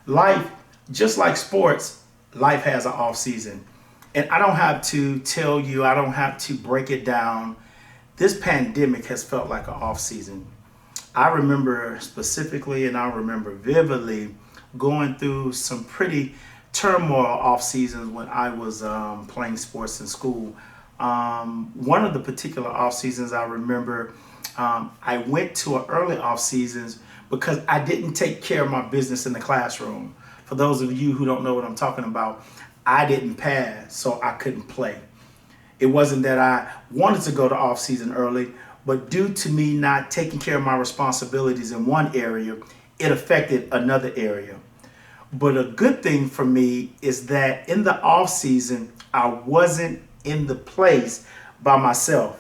life, just like sports, life has an off season. And I don't have to tell you, I don't have to break it down. This pandemic has felt like an off season. I remember specifically and I remember vividly going through some pretty turmoil off seasons when I was playing sports in school. One of the particular off seasons I remember, I went to an early off seasons because I didn't take care of my business in the classroom. For those of you who don't know what I'm talking about, I didn't pass, so I couldn't play. It wasn't that I wanted to go to off season early, but due to me not taking care of my responsibilities in one area, it affected another area. But a good thing for me is that in the off season, I wasn't in the place by myself.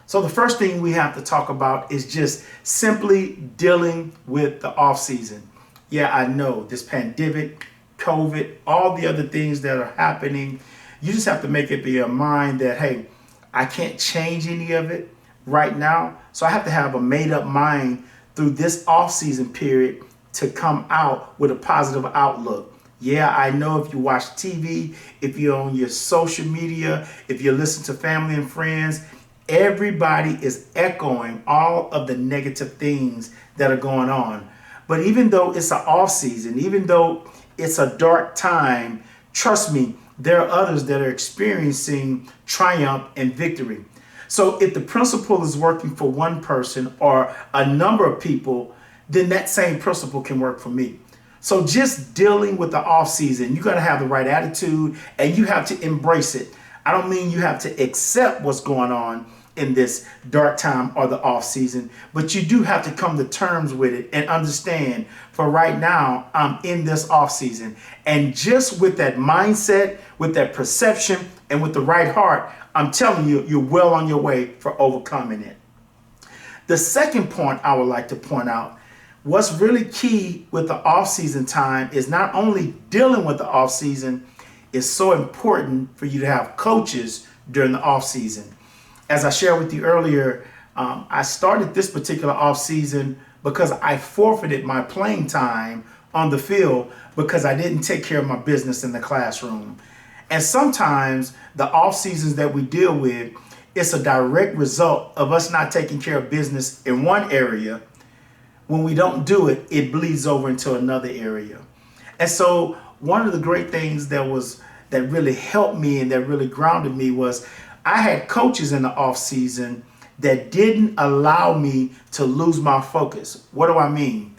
So the first thing we have to talk about is just simply dealing with the off season. Yeah, I know this pandemic, COVID, all the other things that are happening. You just have to make it be your mind that, hey, I can't change any of it right now. So I have to have a made up mind through this off season period to come out with a positive outlook. Yeah, I know if you watch TV, if you're on your social media, if you listen to family and friends, everybody is echoing all of the negative things that are going on. But even though it's an off season, even though it's a dark time, trust me, there are others that are experiencing triumph and victory. So if the principle is working for one person or a number of people, then that same principle can work for me. So just dealing with the off season, you got to have the right attitude and you have to embrace it. I don't mean you have to accept what's going on in this dark time or the off season, but you do have to come to terms with it and understand for right now, I'm in this off season. And just with that mindset, with that perception and with the right heart, I'm telling you, you're well on your way for overcoming it. The second point I would like to point out, what's really key with the off-season time is not only dealing with the off-season, it's so important for you to have coaches during the off-season. As I shared with you earlier, I started this particular off-season because I forfeited my playing time on the field because I didn't take care of my business in the classroom. And sometimes the off seasons that we deal with, it's a direct result of us not taking care of business in one area. When we don't do it, it bleeds over into another area. And so one of the great things that really helped me and that really grounded me was I had coaches in the off season that didn't allow me to lose my focus. What do I mean?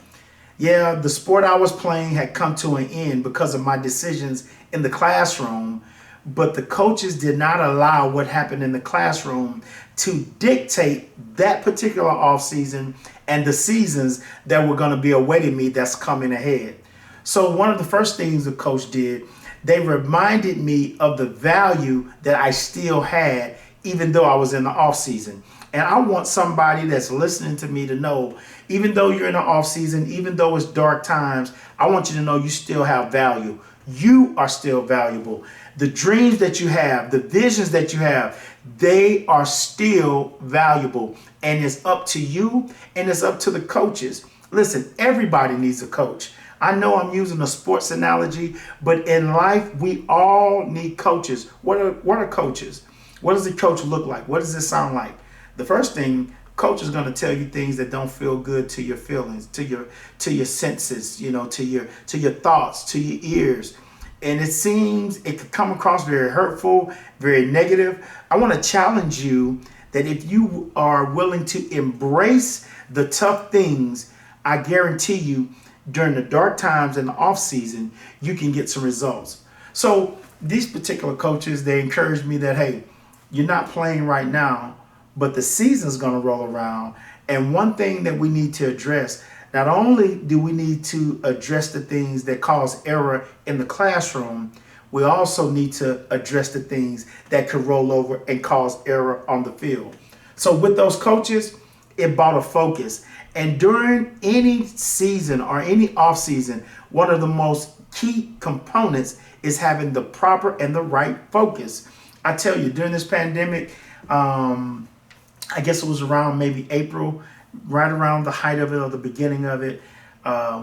Yeah, the sport I was playing had come to an end because of my decisions in the classroom, but the coaches did not allow what happened in the classroom to dictate that particular off season and the seasons that were going to be awaiting me that's coming ahead. So one of the first things the coach did, they reminded me of the value that I still had even though I was in the off season. And I want somebody that's listening to me to know, even though you're in the off season, even though it's dark times, I want you to know you still have value. You are still valuable. The dreams that you have, the visions that you have, they are still valuable. And it's up to you and it's up to the coaches. Listen, everybody needs a coach. I know I'm using a sports analogy, but in life, we all need coaches. What are coaches? What does a coach look like? What does it sound like? The first thing, coach is going to tell you things that don't feel good to your feelings, to your senses, to your thoughts, to your ears. And it seems it could come across very hurtful, very negative. I want to challenge you that if you are willing to embrace the tough things, I guarantee you during the dark times and the off season, you can get some results. So these particular coaches, they encourage me that, hey, you're not playing right now, but the season's going to roll around. And one thing that we need to address, not only do we need to address the things that cause error in the classroom, we also need to address the things that could roll over and cause error on the field. So with those coaches, it brought a focus. And during any season or any off season, one of the most key components is having the proper and the right focus. I tell you, during this pandemic, I guess it was around maybe April, right around the height of it or the beginning of it,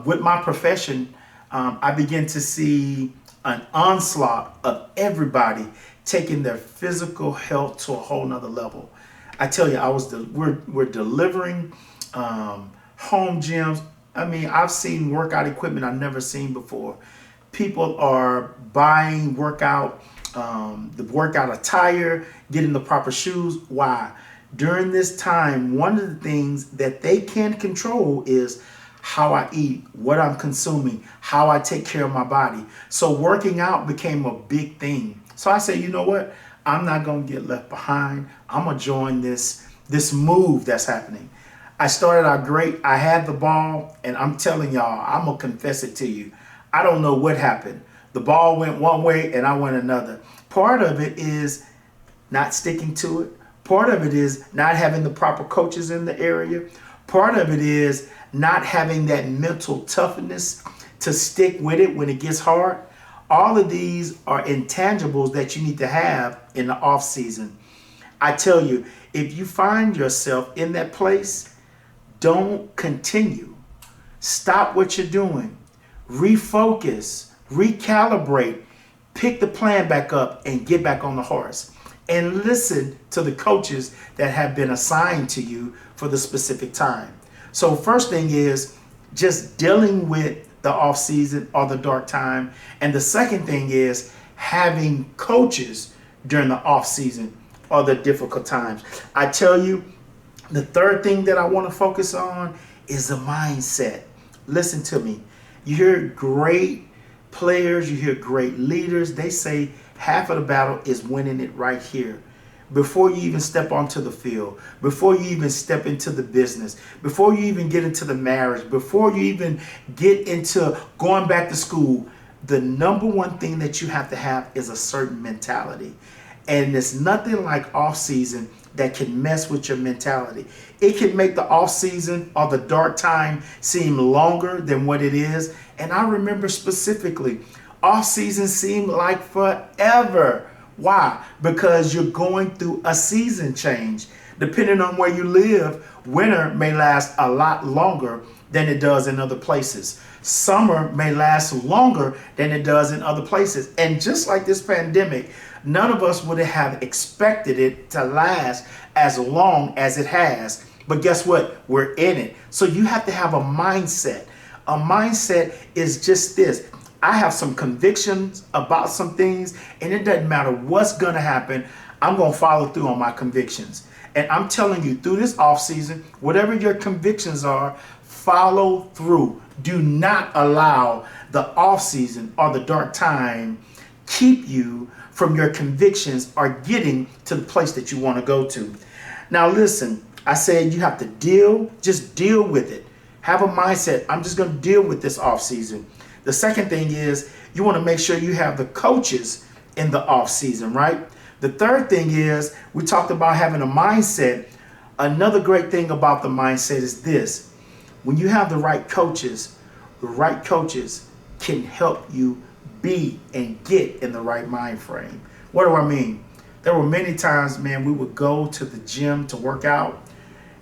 with my profession, I begin to see an onslaught of everybody taking their physical health to a whole nother level. I tell you, we're delivering home gyms. I mean, I've seen workout equipment I've never seen before. People are buying the workout attire, getting the proper shoes. Why? During this time, one of the things that they can control is how I eat, what I'm consuming, how I take care of my body. So working out became a big thing. So I say, you know what? I'm not going to get left behind. I'm going to join this move that's happening. I started out great. I had the ball, and I'm telling y'all, I'm going to confess it to you. I don't know what happened. The ball went one way and I went another. Part of it is not sticking to it. Part of it is not having the proper coaches in the area. Part of it is not having that mental toughness to stick with it when it gets hard. All of these are intangibles that you need to have in the off season. I tell you, if you find yourself in that place, don't continue. Stop what you're doing. Refocus, recalibrate, pick the plan back up and get back on the horse. And listen to the coaches that have been assigned to you for the specific time. So first thing is just dealing with the off season or the dark time. And the second thing is having coaches during the off season or the difficult times. I tell you, the third thing that I want to focus on is the mindset. Listen to me. You hear great players, you hear great leaders. They say half of the battle is winning it right here. Before you even step onto the field, before you even step into the business, before you even get into the marriage, before you even get into going back to school, the number one thing that you have to have is a certain mentality. And it's nothing like off season that can mess with your mentality. It can make the off season or the dark time seem longer than what it is. And I remember specifically, off season seemed like forever. Why? Because you're going through a season change. Depending on where you live, winter may last a lot longer than it does in other places. Summer may last longer than it does in other places. And just like this pandemic, none of us would have expected it to last as long as it has. But guess what? We're in it. So you have to have a mindset. A mindset is just this. I have some convictions about some things, and it doesn't matter what's going to happen. I'm going to follow through on my convictions. And I'm telling you, through this off season, whatever your convictions are, follow through. Do not allow the off season or the dark time keep you from your convictions or getting to the place that you want to go to. Now listen, I said you have to just deal with it. Have a mindset. I'm just going to deal with this off season. The second thing is you want to make sure you have the coaches in the off season, right? The third thing is we talked about having a mindset. Another great thing about the mindset is this. When you have the right coaches can help you be and get in the right mind frame. What do I mean? There were many times, man, we would go to the gym to work out.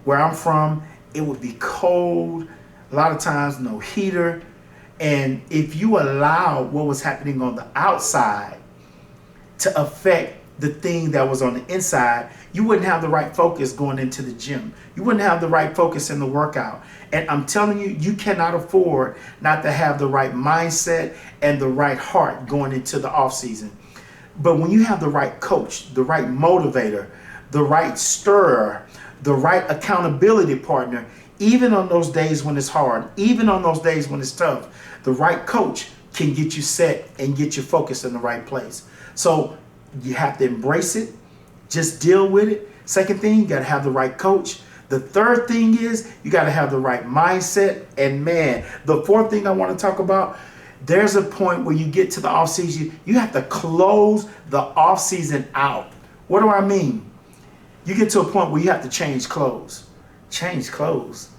Where I'm from, it would be cold, a lot of times no heater. And if you allow what was happening on the outside to affect the thing that was on the inside, you wouldn't have the right focus going into the gym. You wouldn't have the right focus in the workout. And I'm telling you, you cannot afford not to have the right mindset and the right heart going into the off season. But when you have the right coach, the right motivator, the right stirrer, the right accountability partner, even on those days when it's hard, even on those days when it's tough, the right coach can get you set and get you focused in the right place. So you have to embrace it. Just deal with it. Second thing, you got to have the right coach. The third thing is you got to have the right mindset. And man, the fourth thing I want to talk about, there's a point where you get to the off season, you have to close the off season out. What do I mean? You get to a point where you have to change clothes. Change clothes.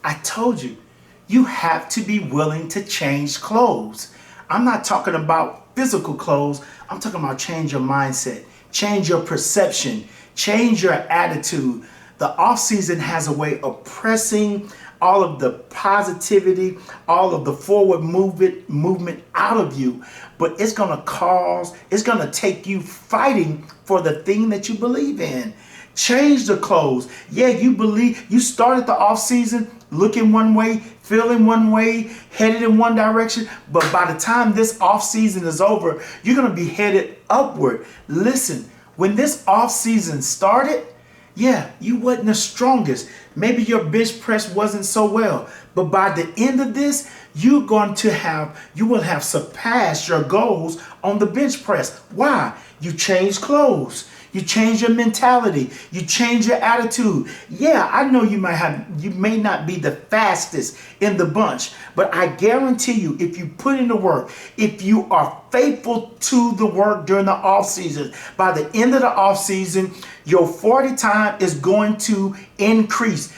I told you, you have to be willing to change clothes. I'm not talking about physical clothes. I'm talking about change your mindset, change your perception, change your attitude. The off season has a way of pressing all of the positivity, all of the forward movement out of you. But it's going to take you fighting for the thing that you believe in. Change the clothes. Yeah, you started the off season looking one way, feeling one way, headed in one direction. But by the time this off season is over, you're going to be headed upward. Listen, when this off season started, yeah, you wasn't the strongest. Maybe your bench press wasn't so well. But by the end of this, you will have surpassed your goals on the bench press. Why? You changed clothes. You change your mentality. You change your attitude. Yeah, I know you may not be the fastest in the bunch, but I guarantee you, if you put in the work, if you are faithful to the work during the off season, by the end of the off season, your 40 time is going to increase.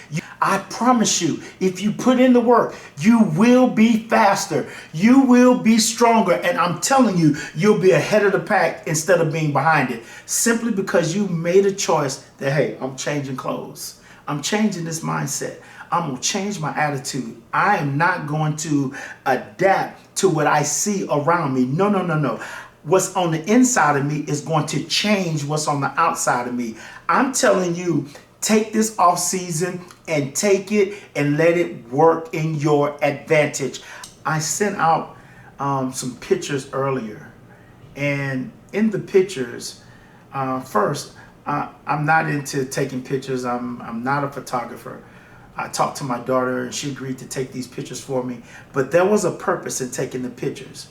I promise you, if you put in the work, you will be faster. You will be stronger. And I'm telling you, you'll be ahead of the pack instead of being behind it. Simply because you made a choice that, hey, I'm changing clothes. I'm changing this mindset. I'm going to change my attitude. I am not going to adapt to what I see around me. No, no, no, no. What's on the inside of me is going to change what's on the outside of me. I'm telling you, take this off season and take it and let it work in your advantage. I sent out some pictures earlier, and in the pictures, first, I'm not into taking pictures. I'm not a photographer. I talked to my daughter and she agreed to take these pictures for me, but there was a purpose in taking the pictures.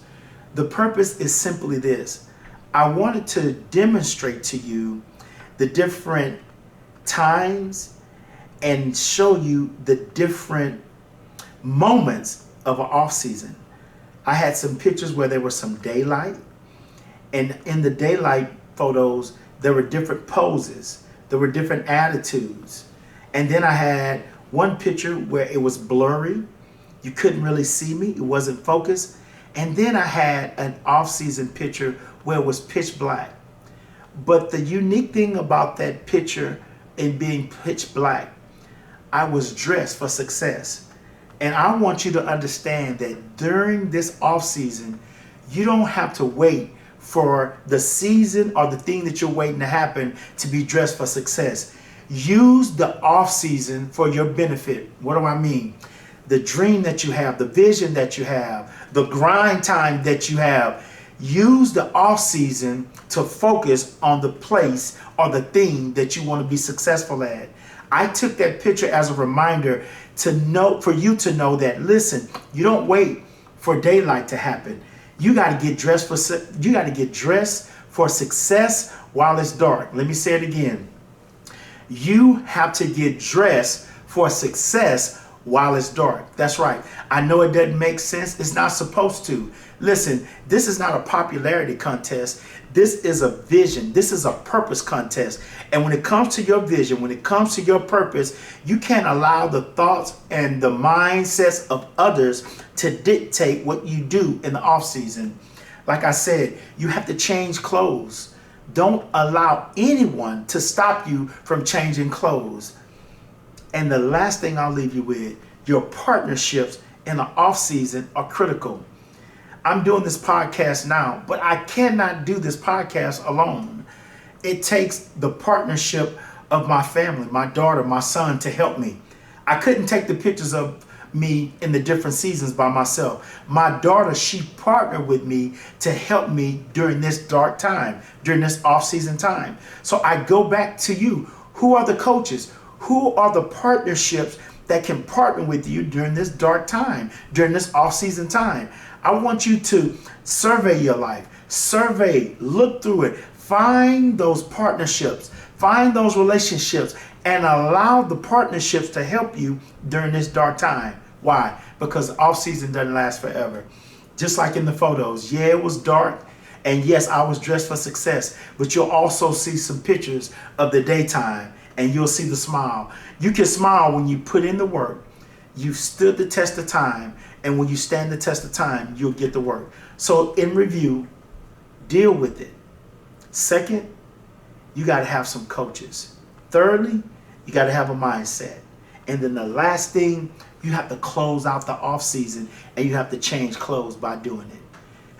The purpose is simply this. I wanted to demonstrate to you the different times and show you the different moments of an off season. I had some pictures where there was some daylight, and in the daylight photos there were different poses, there were different attitudes. And then I had one picture where it was blurry, you couldn't really see me, it wasn't focused. And then I had an off-season picture where it was pitch black. But the unique thing about that picture in being pitch black, I was dressed for success. And I want you to understand that during this off-season, you don't have to wait for the season or the thing that you're waiting to happen to be dressed for success. Use the off-season for your benefit. What do I mean? The dream that you have, the vision that you have, the grind time that you have. Use the off season to focus on the place or the thing that you want to be successful at. I took that picture as a reminder for you to know that, listen, you don't wait for daylight to happen. You got to get dressed for success while it's dark. Let me say it again. You have to get dressed for success while it's dark. That's right. I know it doesn't make sense. It's not supposed to. Listen, this is not a popularity contest. This is a vision. This is a purpose contest. And when it comes to your vision, when it comes to your purpose, you can't allow the thoughts and the mindsets of others to dictate what you do in the off season. Like I said, you have to change clothes. Don't allow anyone to stop you from changing clothes. And the last thing I'll leave you with, your partnerships in the off season are critical. I'm doing this podcast now, but I cannot do this podcast alone. It takes the partnership of my family, my daughter, my son to help me. I couldn't take the pictures of me in the different seasons by myself. My daughter, she partnered with me to help me during this dark time, during this off season time. So I go back to you. Who are the coaches? Who are the partnerships that can partner with you during this dark time, during this off-season time? I want you to survey your life. Survey, look through it. Find those partnerships. Find those relationships and allow the partnerships to help you during this dark time. Why? Because off-season doesn't last forever. Just like in the photos. Yeah, it was dark. And yes, I was dressed for success. But you'll also see some pictures of the daytime. And you'll see the smile. You can smile when you put in the work. You've stood the test of time. And when you stand the test of time, you'll get the work. So in review, deal with it. Second, you got to have some coaches. Thirdly, you got to have a mindset. And then the last thing, You have to close out the off season, and you have to change clothes by doing it.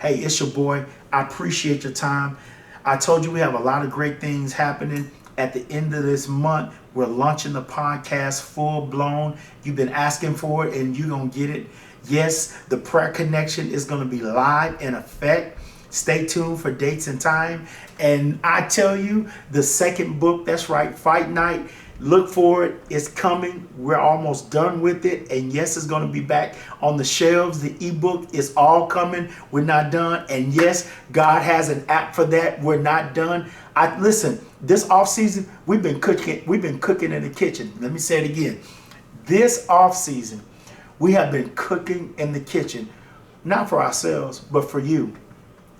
Hey, it's your boy. I appreciate your time. I told you we have a lot of great things happening. At the end of this month, we're launching the podcast full blown. You've been asking for it, and you're going to get it. Yes, the prayer connection is going to be live in effect. Stay tuned for dates and time. And I tell you, the second book, that's right, Fight Night, look for it. It's coming. We're almost done with it. And yes, it's going to be back on the shelves. The ebook is all coming. We're not done. And yes, God has an app for that. We're not done. Listen, this off season, we've been cooking in the kitchen. Let me say it again. This off season, we have been cooking in the kitchen, not for ourselves, but for you.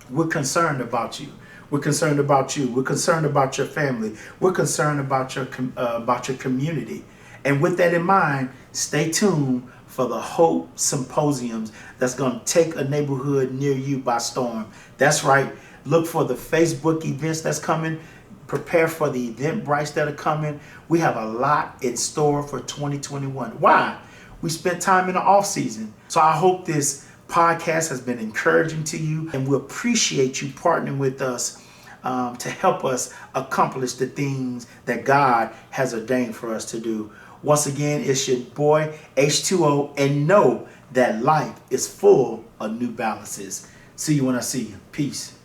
We're concerned about you. We're concerned about you. We're concerned about your family. We're concerned about your community. And with that in mind, stay tuned for the Hope Symposiums that's going to take a neighborhood near you by storm. That's right. Look for the Facebook events that's coming. Prepare for the Eventbrites that are coming. We have a lot in store for 2021. Why? We spent time in the off season. So I hope this podcast has been encouraging to you, and we appreciate you partnering with us to help us accomplish the things that God has ordained for us to do. Once again, it's your boy H2O, and know that life is full of new balances. See you when I see you. Peace.